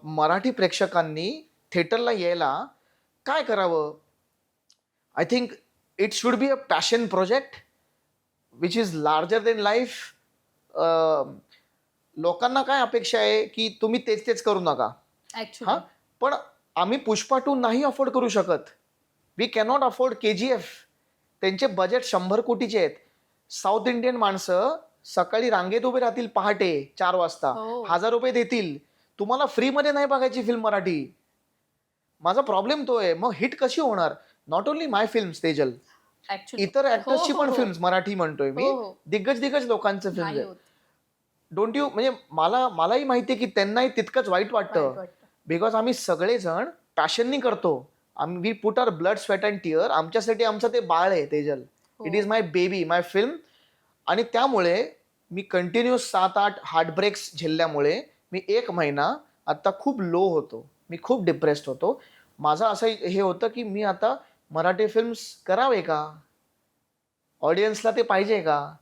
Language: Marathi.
मराठी प्रेक्षकांनी थिएटरला यायला काय करावं? I think it should be a passion project which is larger than life. लोकांना काय अपेक्षा आहे की तुम्ही तेच तेच करू नका. ऍक्च्युली हां, पण आम्ही पुष्पा 2 नाही अफोर्ड करू शकत. We cannot afford KGF. त्यांचे बजेट 100 कोटीचे आहेत. साऊथ इंडियन माणसं सकाळी रांगेत उभे राहतील पहाटे 4 वाजता, हो. 1000 रुपये देतील. तुम्हाला फ्रीमध्ये नाही बघायची फिल्म मराठी. माझा प्रॉब्लेम तो आहे. मग हिट कशी होणार? Not only my films Tejal, actually इतर ऍक्टर्सची पण फिल्म्स मराठी म्हणतोय मी. हो, हो. दिग्गज दिग्गज लोकांचे नाही फिल्म होत. डोंट यू, म्हणजे मलाही माहिती आहे की त्यांनाही तितकंच वाईट वाईट वाटतं. वाटतं. बिकॉज आम्ही सगळेजण पॅशननी करतो. आम्ही we put our blood sweat and tear. आमच्यासाठी आमचं ते बाळ आहे तेजल. हो. It is my baby, my film. आणि त्यामुळे मी कंटिन्युअस 7-8 हार्टब्रेक्स झेलल्यामुळे मी 1 महिना आता खूप लो होतो. मी खूप डिप्रेस्ड होतो. माझं असं हे होतं की मी आता मराठी फिल्म्स करावे का? ऑडियन्सला ते पाहिजे का?